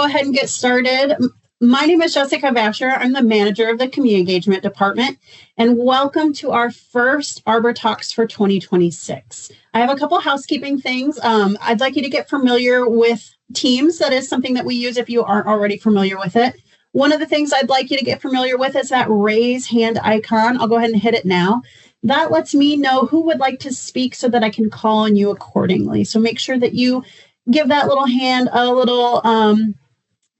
go ahead and get started. My name is Jessica Vasher. I'm the manager of the Community Engagement Department, and welcome to our first Arbor Talks for 2026. I have a couple housekeeping things. I'd like you to get familiar with Teams. That is something that we use if you aren't already familiar with it. One of the things I'd like you to get familiar with is that raise hand icon. I'll go ahead and hit it now. That lets me know who would like to speak so that I can call on you accordingly. So make sure that you give that little hand a little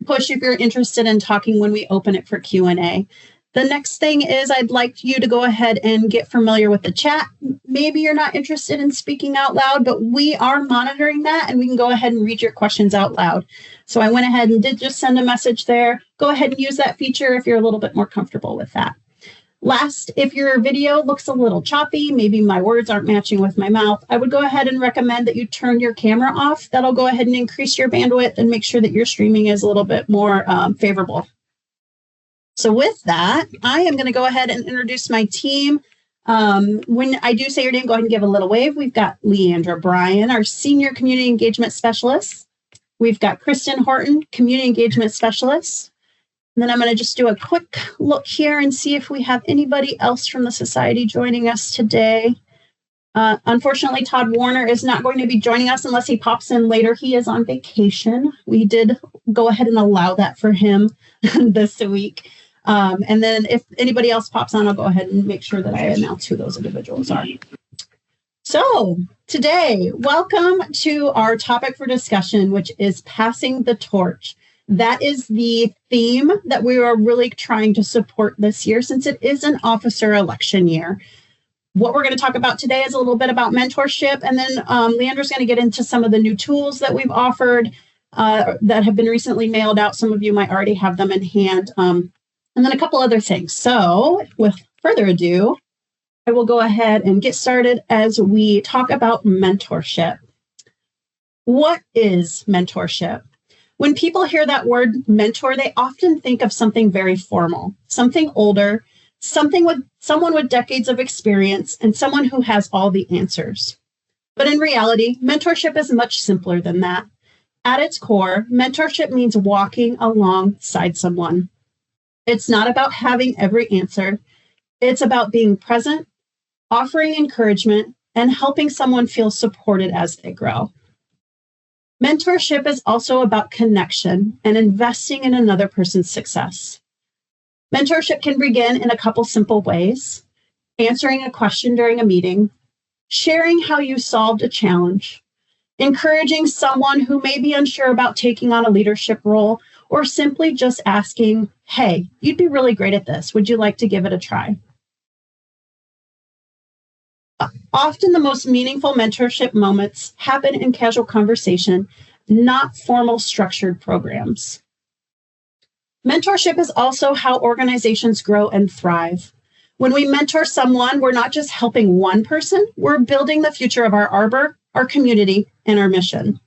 push if you're interested in talking when we open it for Q&A. The next thing is I'd like you to go ahead and get familiar with the chat. Maybe you're not interested in speaking out loud, but we are monitoring that and we can go ahead and read your questions out loud. So I went ahead and did just send a message there. Go ahead and use that feature if you're a little bit more comfortable with that. Last, if your video looks a little choppy, maybe my words aren't matching with my mouth, I would go ahead and recommend that you turn your camera off. That'll go ahead and increase your bandwidth and make sure that your streaming is a little bit more favorable. So with that, I am going to go ahead and introduce my team. When I do say your name, go ahead and give a little wave. We've got Leandra Bryan, our Senior Community Engagement Specialist. We've got Kristen Horton, Community Engagement Specialist. And then I'm going to just do a quick look here and see if we have anybody else from the society joining us today. Unfortunately, Todd Warner is not going to be joining us unless he pops in later. He is on vacation. We did go ahead and allow that for him this week. And then if anybody else pops on, I'll go ahead and make sure that I announce who those individuals are. So today, welcome to our topic for discussion, which is passing the torch. That is the theme that we are really trying to support this year since it is an officer election year. What we're going to talk about today is a little bit about mentorship, and then Leandra's going to get into some of the new tools that we've offered that have been recently mailed out. Some of you might already have them in hand. And then a couple other things. So with further ado, I will go ahead and get started as we talk about mentorship. What is mentorship? When people hear that word mentor, they often think of something very formal, something older, someone with decades of experience, and someone who has all the answers. But in reality, mentorship is much simpler than that. At its core, mentorship means walking alongside someone. It's not about having every answer. It's about being present, offering encouragement, and helping someone feel supported as they grow. Mentorship is also about connection and investing in another person's success. Mentorship can begin in a couple simple ways: answering a question during a meeting, sharing how you solved a challenge, encouraging someone who may be unsure about taking on a leadership role, or simply just asking, hey, you'd be really great at this. Would you like to give it a try? Often the most meaningful mentorship moments happen in casual conversation, not formal structured programs. Mentorship is also how organizations grow and thrive. When we mentor someone, we're not just helping one person, we're building the future of our Arbor, our community, and our mission.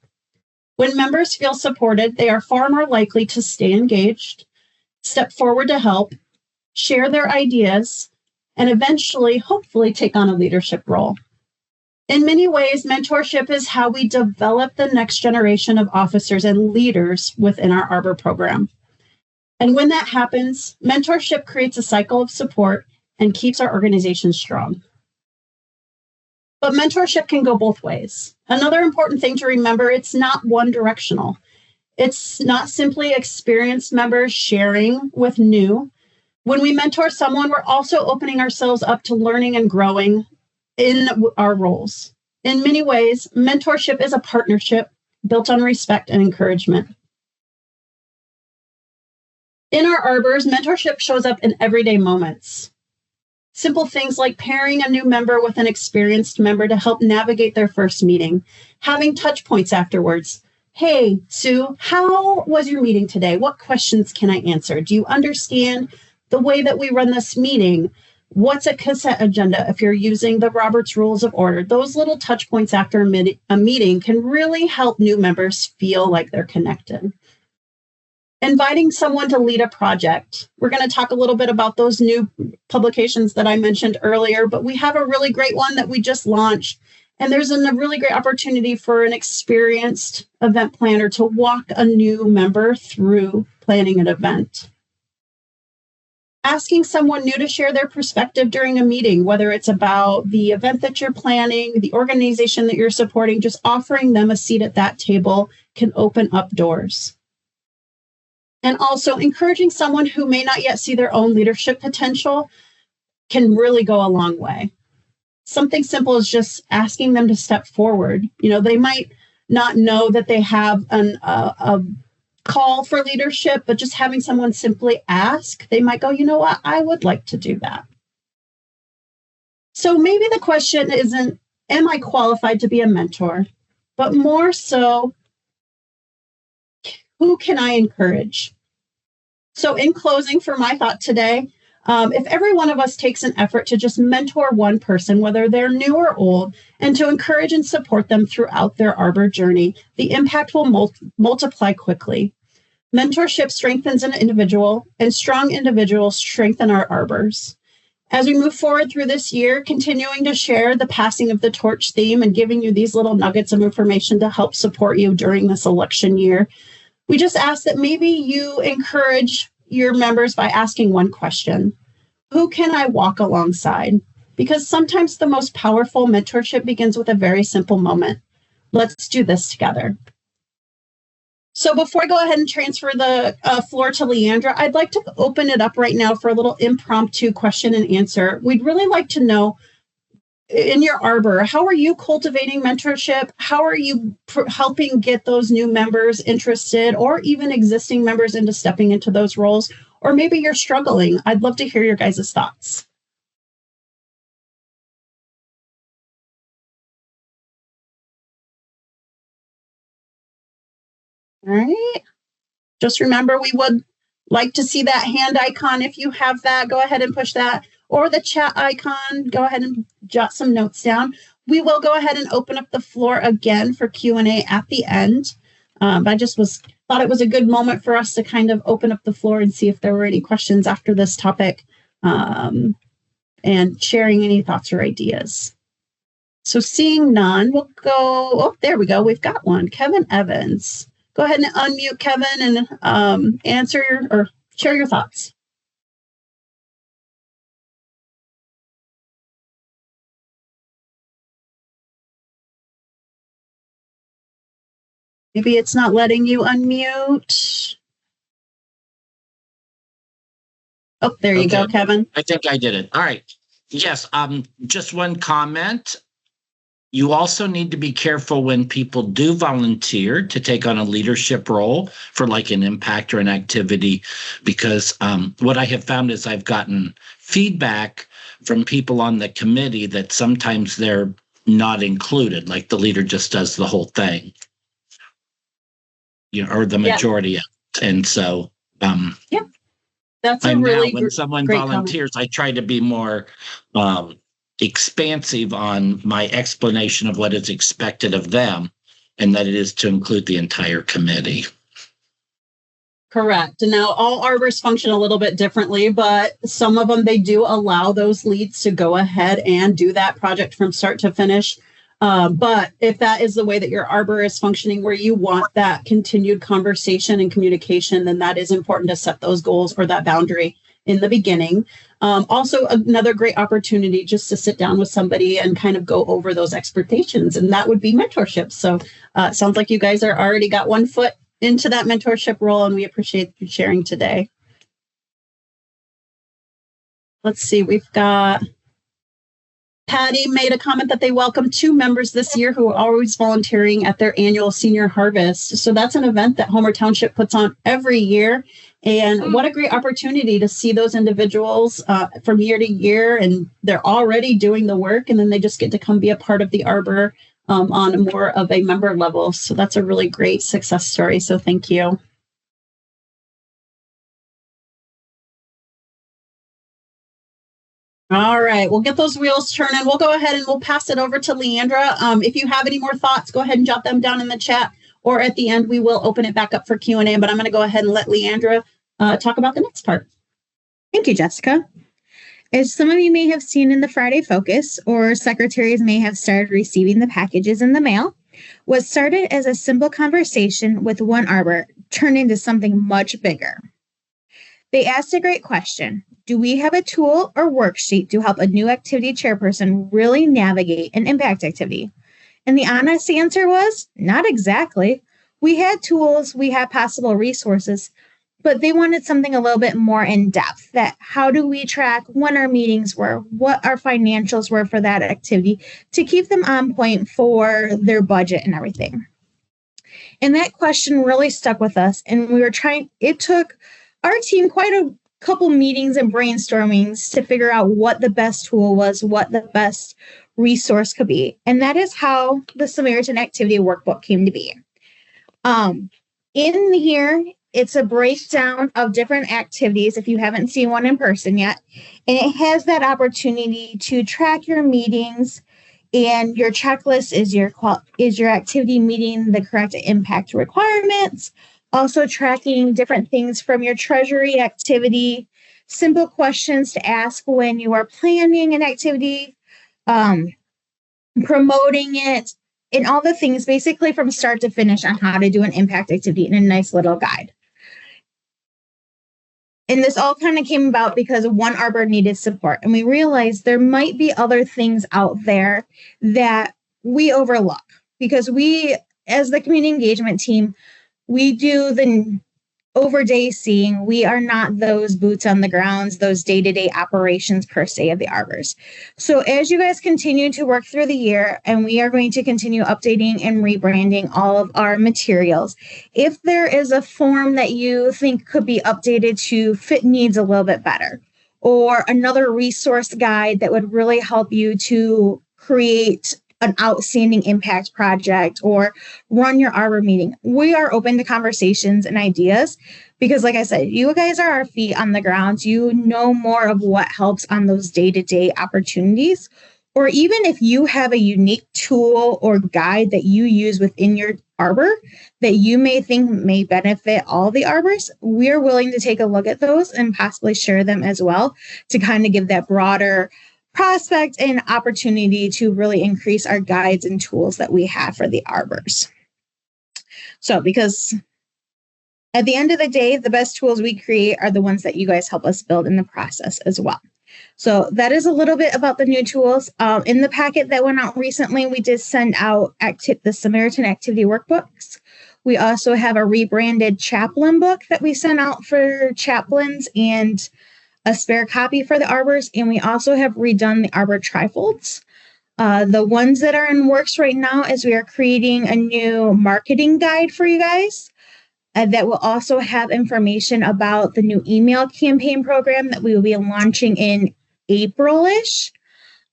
When members feel supported, they are far more likely to stay engaged, step forward to help, share their ideas, and eventually, hopefully, take on a leadership role. In many ways, mentorship is how we develop the next generation of officers and leaders within our Arbor program. And when that happens, mentorship creates a cycle of support and keeps our organization strong. But mentorship can go both ways. Another important thing to remember, it's not one directional. It's not simply experienced members sharing with new. When we mentor someone, we're also opening ourselves up to learning and growing in our roles. In many ways, mentorship is a partnership built on respect and encouragement. In our Arbors, mentorship shows up in everyday moments. Simple things like pairing a new member with an experienced member to help navigate their first meeting, having touch points afterwards. Hey, Sue, how was your meeting today? What questions can I answer? Do you understand the way that we run this meeting? What's a consent agenda if you're using the Robert's Rules of Order? Those little touch points after a meeting can really help new members feel like they're connected. Inviting someone to lead a project. We're going to talk a little bit about those new publications that I mentioned earlier, but we have a really great one that we just launched, And there's a really great opportunity for an experienced event planner to walk a new member through planning an event. Asking someone new to share their perspective during a meeting, whether it's about the event that you're planning, the organization that you're supporting, just offering them a seat at that table can open up doors. And also encouraging someone who may not yet see their own leadership potential can really go a long way. Something simple is just asking them to step forward. They might not know that they have a call for leadership, but just having someone simply ask, they might go, you know what, I would like to do that. So maybe the question isn't, am I qualified to be a mentor? But more so, who can I encourage? So in closing, for my thought today, if every one of us takes an effort to just mentor one person, whether they're new or old, and to encourage and support them throughout their Arbor journey, the impact will multiply quickly. Mentorship strengthens an individual, and strong individuals strengthen our Arbors. As we move forward through this year, continuing to share the passing of the torch theme and giving you these little nuggets of information to help support you during this election year, we just ask that maybe you encourage your members by asking one question: who can I walk alongside? Because sometimes the most powerful mentorship begins with a very simple moment. Let's do this together. So before I go ahead and transfer the floor to Leandra, I'd like to open it up right now for a little impromptu question and answer. We'd really like to know, in your Arbor, how are you cultivating mentorship? How are you helping get those new members interested, or even existing members into stepping into those roles? Or maybe you're struggling. I'd love to hear your guys' thoughts. All right. Just remember, we would like to see that hand icon. If you have that, go ahead and push that. Or the chat icon, go ahead and jot some notes down. We will go ahead and open up the floor again for Q&A at the end. I just thought it was a good moment for us to kind of open up the floor and see if there were any questions after this topic, and sharing any thoughts or ideas. So seeing none, we'll go, oh, there we go. We've got one, Kevin Evans. Go ahead and unmute Kevin and answer or share your thoughts. Maybe it's not letting you unmute. Oh, there you go, Kevin. I think I did it. All right. Yes. Just one comment. You also need to be careful when people do volunteer to take on a leadership role for like an impact or an activity, because what I have found is I've gotten feedback from people on the committee that sometimes they're not included, like the leader just does the whole thing, or the majority of it. And so, that's a really when someone volunteers, comment. I try to be more expansive on my explanation of what is expected of them, and that it is to include the entire committee. Correct. And now all Arbors function a little bit differently, but some of them, they do allow those leads to go ahead and do that project from start to finish. But if that is the way that your Arbor is functioning, where you want that continued conversation and communication, then that is important to set those goals or that boundary in the beginning. Also, another great opportunity just to sit down with somebody and kind of go over those expectations, and that would be mentorship. So it sounds like you guys are already got one foot into that mentorship role, and we appreciate you sharing today. Let's see, we've got Patty made a comment that they welcome 2 members this year who are always volunteering at their annual senior harvest. So that's an event that Homer Township puts on every year. And what a great opportunity to see those individuals from year to year, and they're already doing the work, and then they just get to come be a part of the Arbor on more of a member level. So that's a really great success story. So thank you. All right, we'll get those wheels turning. We'll go ahead and we'll pass it over to Leandra. If you have any more thoughts, go ahead and jot them down in the chat, or at the end, we will open it back up for Q&A, but I'm going to go ahead and let Leandra talk about the next part. Thank you, Jessica. As some of you may have seen in the Friday Focus, or secretaries may have started receiving the packages in the mail, what started as a simple conversation with one arbor turned into something much bigger. They asked a great question. Do we have a tool or worksheet to help a new activity chairperson really navigate an impact activity? And the honest answer was, not exactly. We had tools, we had possible resources, but they wanted something a little bit more in depth. That how do we track when our meetings were, what our financials were for that activity to keep them on point for their budget and everything. And that question really stuck with us. And it took our team quite a couple meetings and brainstormings to figure out what the best tool was, what the best resource could be. And that is how the Samaritan Activity Workbook came to be. In here, it's a breakdown of different activities if you haven't seen one in person yet. And it has that opportunity to track your meetings, and your checklist is your activity meeting the correct impact requirements. Also tracking different things from your treasury activity, simple questions to ask when you are planning an activity, promoting it, and all the things basically from start to finish on how to do an impact activity in a nice little guide. And this all kind of came about because one arbor needed support. And we realized there might be other things out there that we overlook because we, as the community engagement team, we do the overday seeing. We are not those boots on the grounds, those day-to-day operations per se of the arbors. So as you guys continue to work through the year, and we are going to continue updating and rebranding all of our materials, if there is a form that you think could be updated to fit needs a little bit better, or another resource guide that would really help you to create an outstanding impact project or run your arbor meeting, we are open to conversations and ideas because, like I said, you guys are our feet on the ground. You know more of what helps on those day-to-day opportunities. Or even if you have a unique tool or guide that you use within your arbor that you may think may benefit all the arbors, we're willing to take a look at those and possibly share them as well to kind of give that broader prospect and opportunity to really increase our guides and tools that we have for the arbors. So, because at the end of the day, the best tools we create are the ones that you guys help us build in the process as well. So that is a little bit about the new tools. In the packet that went out recently, we did send out the Samaritan Activity Workbooks. We also have a rebranded chaplain book that we sent out for chaplains and a spare copy for the arbors, and we also have redone the arbor trifolds. The ones that are in works right now is we are creating a new marketing guide for you guys that will also have information about the new email campaign program that we will be launching in April-ish.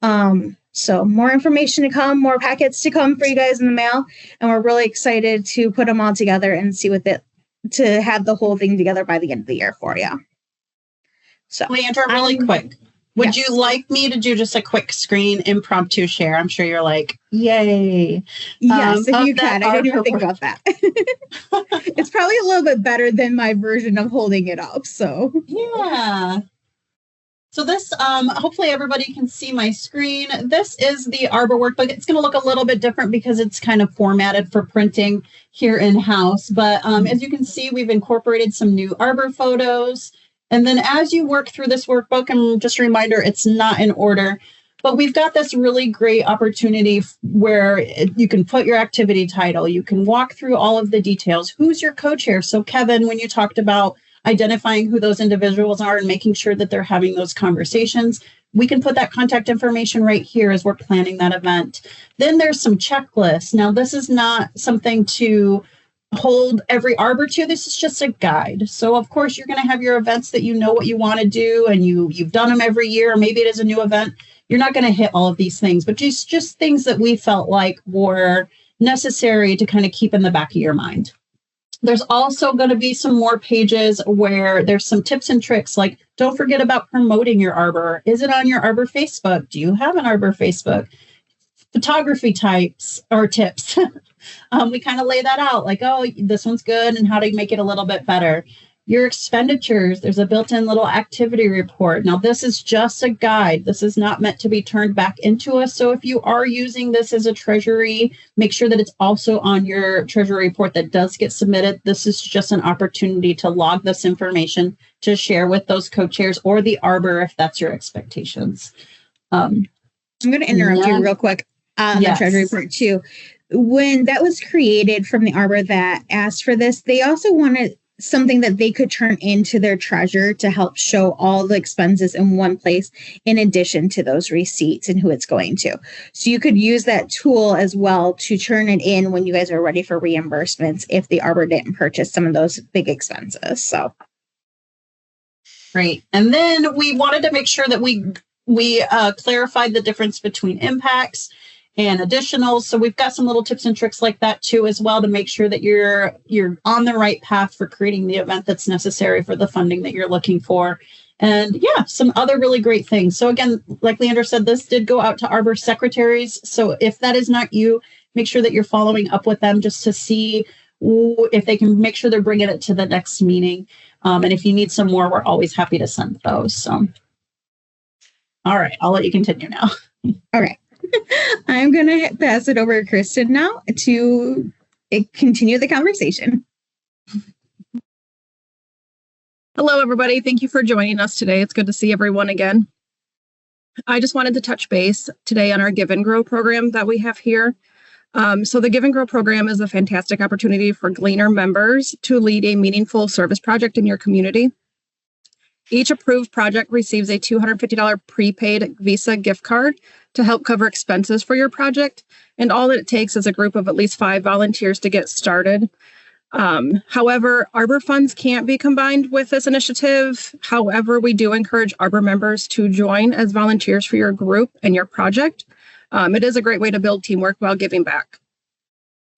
So more information to come, more packets to come for you guys in the mail, and we're really excited to put them all together and see to have the whole thing together by the end of the year for you. So, Leandra, really quick, would you like me to do just a quick screen impromptu share? I'm sure you're like, yay. Yes, if you can. I didn't even think about that. It's probably a little bit better than my version of holding it up. So, yeah. So this, hopefully everybody can see my screen. This is the Arbor workbook. It's going to look a little bit different because it's kind of formatted for printing here in-house. But as you can see, we've incorporated some new Arbor photos. And then as you work through this workbook, and just a reminder, it's not in order, but we've got this really great opportunity where you can put your activity title, you can walk through all of the details. Who's your co-chair? So Kevin, when you talked about identifying who those individuals are and making sure that they're having those conversations, we can put that contact information right here as we're planning that event. Then there's some checklists. Now, this is not something to hold every arbor to. This is just a guide. So of course you're going to have your events that you know what you want to do and you've done them every year, or maybe it is a new event. You're not going to hit all of these things, but just things that we felt like were necessary to kind of keep in the back of your mind. There's also going to be some more pages where there's some tips and tricks, like don't forget about promoting your arbor. Is it on your arbor Facebook? Do you have an arbor Facebook? Photography types or tips. We kind of lay that out like, oh, this one's good and how to make it a little bit better. your expenditures. There's a built-in little activity report. Now, this is just a guide. This is not meant to be turned back into us. So if you are using this as a treasury, make sure that it's also on your treasury report that does get submitted. This is just an opportunity to log this information to share with those co-chairs or the Arbor if that's your expectations. I'm going to interrupt you real quick on the treasury report too. When that was created from the Arbor that asked for this, they also wanted something that they could turn into their treasure to help show all the expenses in one place, in addition to those receipts and who it's going to. So you could use that tool as well to turn it in when you guys are ready for reimbursements if the Arbor didn't purchase some of those big expenses. So great. And then we wanted to make sure that we clarified the difference between impacts and additionals. So we've got some little tips and tricks like that too, as well, to make sure that you're on the right path for creating the event that's necessary for the funding that you're looking for. And yeah, some other really great things. So again, like Leandra said, this did go out to Arbor secretaries. So if that is not you, make sure that you're following up with them just to see if they can make sure they're bringing it to the next meeting. And if you need some more, we're always happy to send those. So, all right, I'll let you continue now. All right. I'm going to pass it over to Kristen now to continue the conversation. Hello, everybody. Thank you for joining us today. It's good to see everyone again. I just wanted to touch base today on our Give and Grow program that we have here. So the Give and Grow program is a fantastic opportunity for Gleaner members to lead a meaningful service project in your community. Each approved project receives a $250 prepaid Visa gift card to help cover expenses for your project. And all that it takes is a group of at least 5 volunteers to get started. However, Arbor funds can't be combined with this initiative. However, we do encourage Arbor members to join as volunteers for your group and your project. It is a great way to build teamwork while giving back.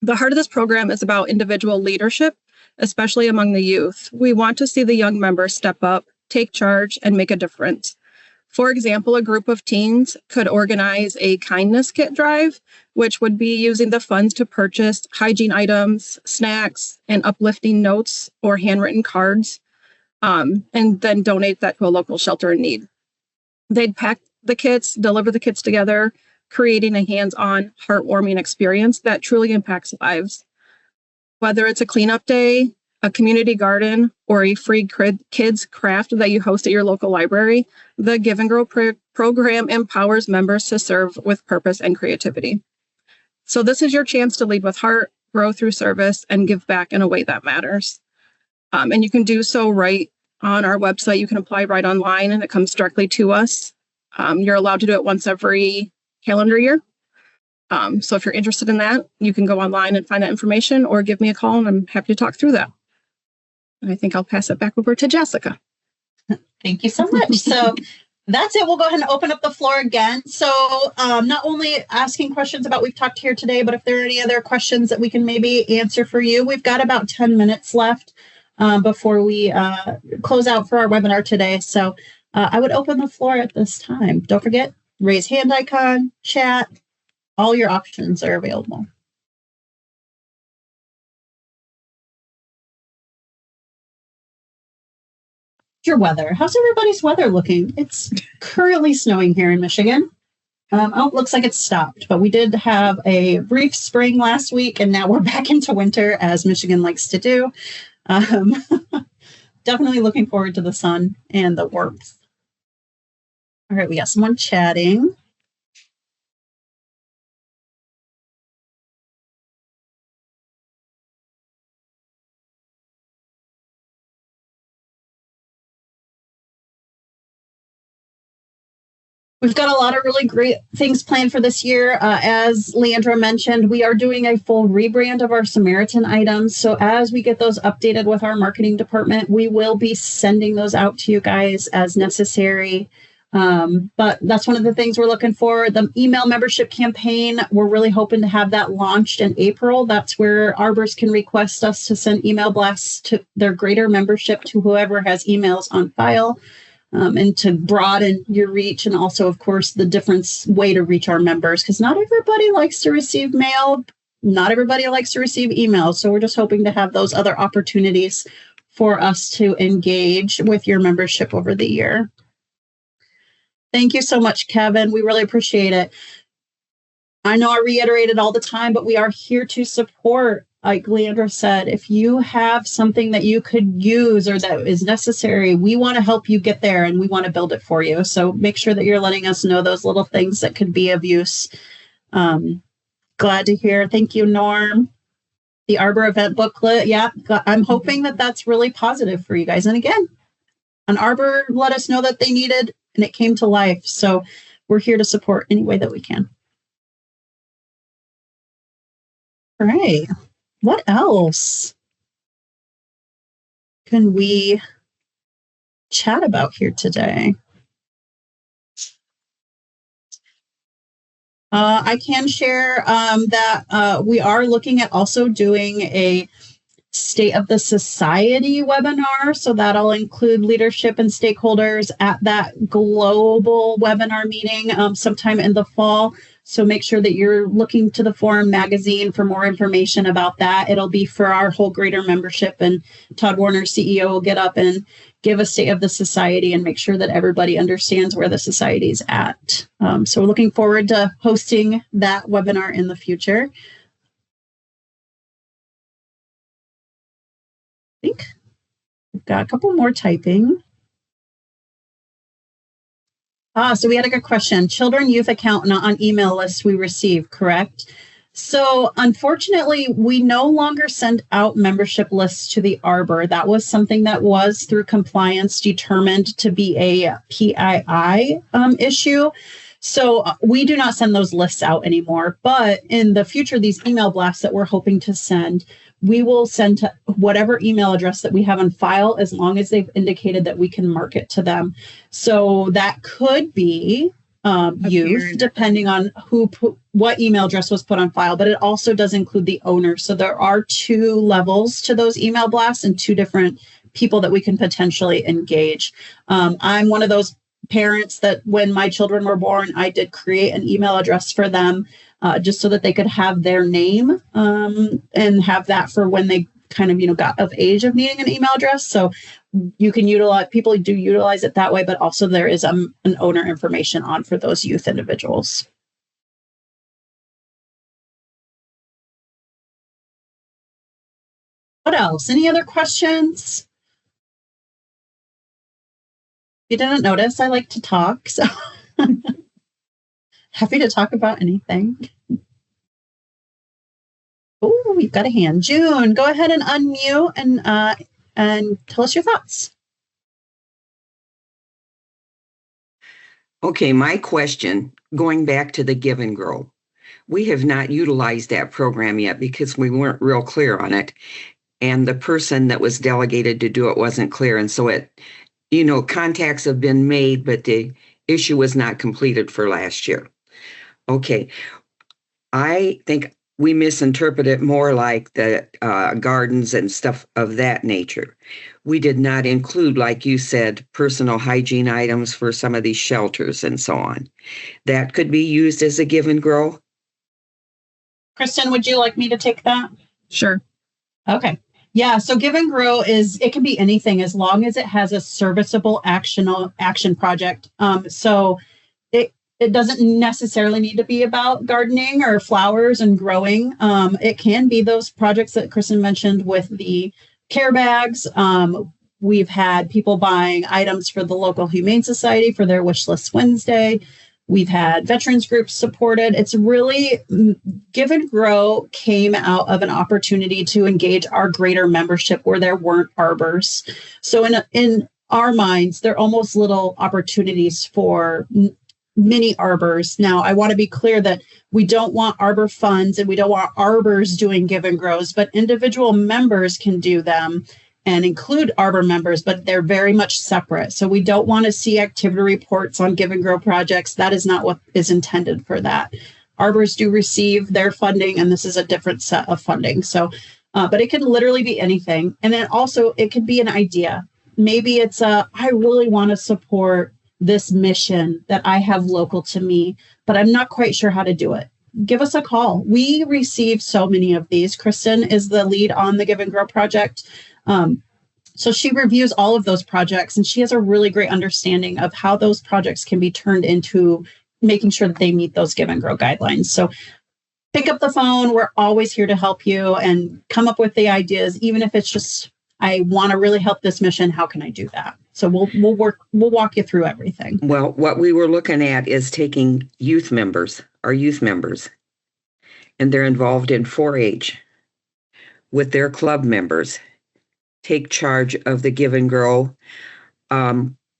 The heart of this program is about individual leadership, especially among the youth. We want to see the young members step up, take charge, and make a difference. For example, a group of teens could organize a kindness kit drive, which would be using the funds to purchase hygiene items, snacks, and uplifting notes or handwritten cards, and then donate that to a local shelter in need. They'd pack the kits, deliver the kits together, creating a hands-on, heartwarming experience that truly impacts lives. Whether it's a cleanup day, a community garden, or a free kids craft that you host at your local library, the Give and Grow program empowers members to serve with purpose and creativity. So this is your chance to lead with heart, grow through service, and give back in a way that matters. And you can do so right on our website. You can apply right online, and it comes directly to us. You're allowed to do it once every calendar year. So if you're interested in that, you can go online and find that information or give me a call, and I'm happy to talk through that. And I think I'll pass it back over to Jessica. Thank you so much. So that's it. We'll go ahead and open up the floor again. So not only asking questions about what we've talked here today, but if there are any other questions that we can maybe answer for you, we've got about 10 minutes left before we close out for our webinar today. So I would open the floor at this time. Don't forget, raise hand icon, chat, all your options are available. Your weather. How's everybody's weather looking? It's currently snowing here in Michigan. Oh, looks like it's stopped, but we did have a brief spring last week, and now we're back into winter, as Michigan likes to do. Definitely looking forward to the sun and the warmth. All right, we got someone chatting. We've got a lot of really great things planned for this year. As Leandra mentioned, we are doing a full rebrand of our Samaritan items. So as we get those updated with our marketing department, we will be sending those out to you guys as necessary. But that's one of the things we're looking for. The email membership campaign, we're really hoping to have that launched in April. That's where Arbors can request us to send email blasts to their greater membership to whoever has emails on file. And to broaden your reach, and also, of course, the different way to reach our members, because not everybody likes to receive mail. Not everybody likes to receive emails. So we're just hoping to have those other opportunities for us to engage with your membership over the year. Thank you so much, Kevin. We really appreciate it. I know I reiterate it all the time, but we are here to support. Like Leandra said, if you have something that you could use or that is necessary, we want to help you get there and we want to build it for you. So make sure that you're letting us know those little things that could be of use. Glad to hear. Thank you, Norm. The Arbor event booklet. Yeah, I'm hoping that that's really positive for you guys. And again, an Arbor let us know that they needed and it came to life. So we're here to support any way that we can. All right. What else can we chat about here today? I can share that we are looking at also doing a State of the Society webinar. So that'll include leadership and stakeholders at that global webinar meeting sometime in the fall. So make sure that you're looking to the Forum magazine for more information about that. It'll be for our whole greater membership, and Todd Warner, CEO, will get up and give a State of the Society and make sure that everybody understands where the society is at. So we're looking forward to hosting that webinar in the future. I think we've got a couple more typing. So we had a good question. Children youth account not on email lists we receive, correct? So unfortunately, we no longer send out membership lists to the Arbor. That was something that was through compliance determined to be a PII issue. So we do not send those lists out anymore. But in the future, these email blasts that we're hoping to send, we will send to whatever email address that we have on file, as long as they've indicated that we can market to them. So that could be youth, depending on what email address was put on file, but it also does include the owner. So there are two levels to those email blasts and two different people that we can potentially engage. I'm one of those parents that when my children were born, I did create an email address for them just so that they could have their name and have that for when they kind of, got of age of needing an email address. So you can utilize, people do utilize it that way, but also there is an owner information on for those youth individuals. What else? Any other questions? If you didn't notice, I like to talk, so happy to talk about anything. Oh, we've got a hand. June, go ahead and unmute and tell us your thoughts. Okay, my question, going back to the Give and Grow. We have not utilized that program yet because we weren't real clear on it. And the person that was delegated to do it wasn't clear. And so contacts have been made, but the issue was not completed for last year. Okay, I think we misinterpret it more like the gardens and stuff of that nature. We did not include, like you said, personal hygiene items for some of these shelters and so on. That could be used as a Give and Grow. Kristen, would you like me to take that? Sure. Okay. Yeah, so Give and Grow it can be anything as long as it has a serviceable action project. So it doesn't necessarily need to be about gardening or flowers and growing. It can be those projects that Kristen mentioned with the care bags. We've had people buying items for the local Humane Society for their Wish List Wednesday. We've had veterans groups supported. It's really, Give and Grow came out of an opportunity to engage our greater membership where there weren't arbors. So in our minds, they're almost little opportunities for mini arbors. Now, I want to be clear that we don't want arbor funds and we don't want arbors doing Give and Grows, but individual members can do them and include arbor members, but they're very much separate. So we don't want to see activity reports on Give and Grow projects. That is not what is intended for that. Arbors do receive their funding, and this is a different set of funding. So, but it can literally be anything. And then also it could be an idea. Maybe it's I really want to support this mission that I have local to me, but I'm not quite sure how to do it. Give us a call. We receive so many of these. Kristen is the lead on the Give and Grow project. So she reviews all of those projects, and she has a really great understanding of how those projects can be turned into making sure that they meet those Give and Grow guidelines. So pick up the phone. We're always here to help you and come up with the ideas, even if it's just, I want to really help this mission. How can I do that? So we'll walk you through everything. Well, what we were looking at is taking our youth members, and they're involved in 4-H with their club members, take charge of the Give and Grow.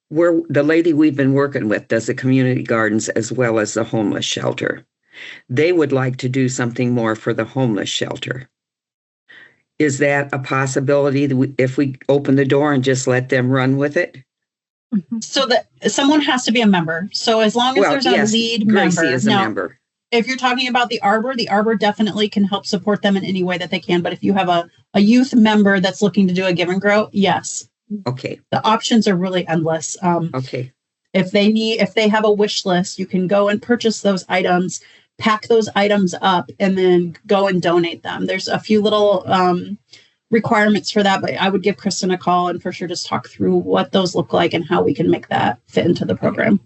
Where the lady we've been working with does the community gardens as well as the homeless shelter. They would like to do something more for the homeless shelter. Is that a possibility if we open the door and just let them run with it? So that someone has to be a member. So as long as there's a lead Gracie member. is a member. If you're talking about the Arbor definitely can help support them in any way that they can. But if you have a youth member that's looking to do a Give and Grow, yes. Okay. The options are really endless. Okay. If they have a wish list, you can go and purchase those items, pack those items up, and then go and donate them. There's a few little requirements for that, but I would give Kristen a call and for sure just talk through what those look like and how we can make that fit into the program.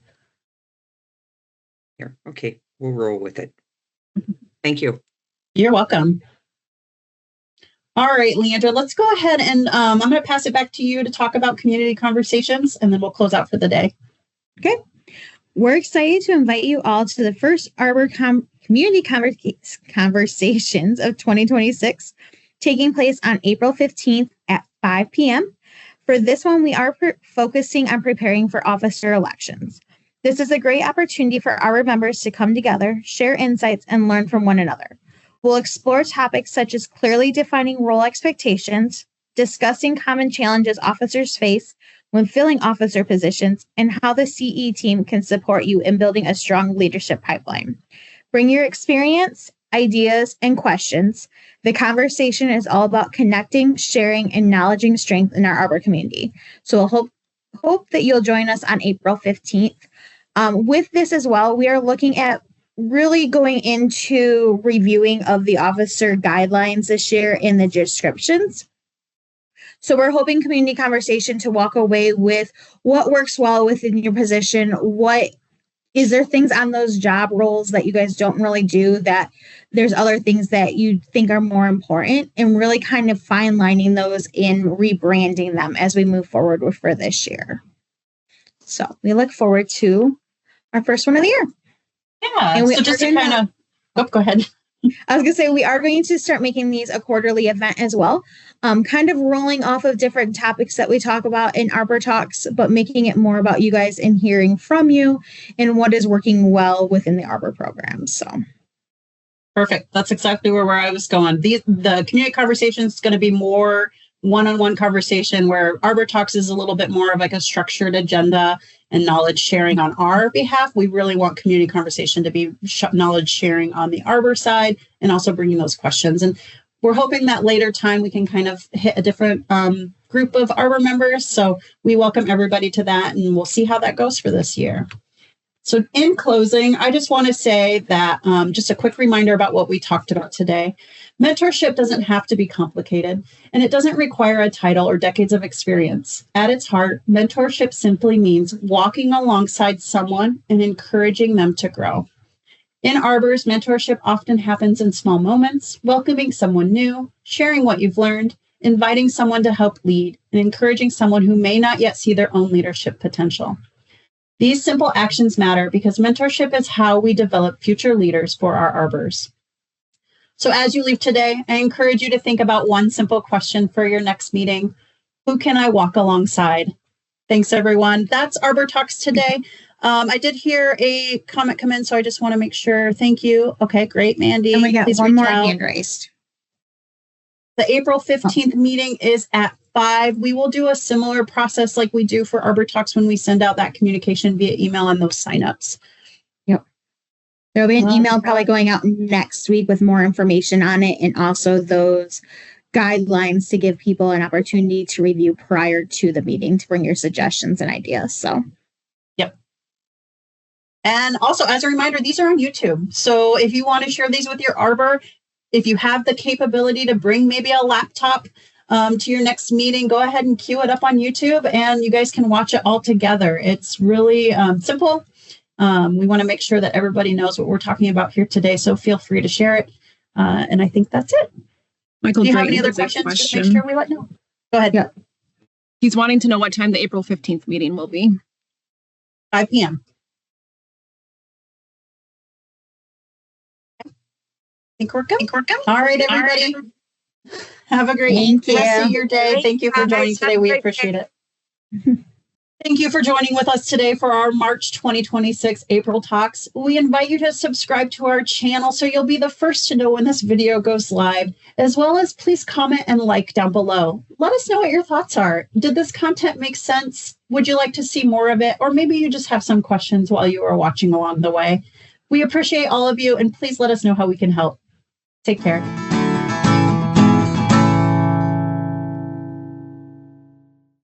Here. Okay. We'll roll with it. Thank you. You're welcome. All right, Leandra, let's go ahead and I'm going to pass it back to you to talk about community conversations, and then we'll close out for the day. Okay. We're excited to invite you all to the first Arbor Community Conversations of 2026, taking place on April 15th at 5 p.m. For this one, we are focusing on preparing for officer elections. This is a great opportunity for our members to come together, share insights, and learn from one another. We'll explore topics such as clearly defining role expectations, discussing common challenges officers face when filling officer positions, and how the CE team can support you in building a strong leadership pipeline. Bring your experience, ideas, and questions. The conversation is all about connecting, sharing, and acknowledging strength in our Arbor community. So we'll hope that you'll join us on April 15th. With this as well, we are looking at really going into reviewing of the officer guidelines this year in the descriptions. So we're hoping community conversation to walk away with what works well within your position. What is there things on those job roles that you guys don't really do, that there's other things that you think are more important, and really kind of fine lining those in rebranding them as we move forward for this year. So we look forward to our first one of the year. Yeah. And so just to kind of, go ahead. I was going to say, we are going to start making these a quarterly event as well, kind of rolling off of different topics that we talk about in Arbor Talks, but making it more about you guys and hearing from you and what is working well within the Arbor program. So perfect. That's exactly where I was going. The community conversation is going to be more one-on-one conversation, where Arbor Talks is a little bit more of like a structured agenda and knowledge sharing on our behalf. We really want community conversation to be knowledge sharing on the Arbor side, and also bringing those questions. And we're hoping that later time we can kind of hit a different group of Arbor members. So we welcome everybody to that, and we'll see how that goes for this year. So in closing, I just want to say that just a quick reminder about what we talked about today. Mentorship doesn't have to be complicated, and it doesn't require a title or decades of experience. At its heart, mentorship simply means walking alongside someone and encouraging them to grow. In Arbors, mentorship often happens in small moments, welcoming someone new, sharing what you've learned, inviting someone to help lead, and encouraging someone who may not yet see their own leadership potential. These simple actions matter because mentorship is how we develop future leaders for our Arbors. So as you leave today, I encourage you to think about one simple question for your next meeting. Who can I walk alongside? Thanks, everyone. That's Arbor Talks today. I did hear a comment come in, so I just want to make sure. Thank you. Okay, great, Mandy. And we got one more hand raised. The April 15th meeting is at 5. We will do a similar process like we do for Arbor Talks when we send out that communication via email and those signups. Yep. There'll be an email probably going out next week with more information on it, and also those guidelines to give people an opportunity to review prior to the meeting to bring your suggestions and ideas. So, yep. And also, as a reminder, these are on YouTube. So if you want to share these with your Arbor, if you have the capability to bring maybe a laptop, to your next meeting, go ahead and queue it up on YouTube and you guys can watch it all together. It's really simple. We want to make sure that everybody knows what we're talking about here today, so feel free to share it. And I think that's it. Michael, do you have any other questions? Just make sure we let know. Go ahead. Yeah. He's wanting to know what time the April 15th meeting will be. 5 p.m. I think we're good. All right, everybody. Have a great rest of your day. Thank you for joining today. We appreciate it. Thank you for joining with us today for our March 2026 April Talks. We invite you to subscribe to our channel so you'll be the first to know when this video goes live, as well as please comment and like down below. Let us know what your thoughts are. Did this content make sense? Would you like to see more of it? Or maybe you just have some questions while you are watching along the way. We appreciate all of you, and please let us know how we can help. Take care.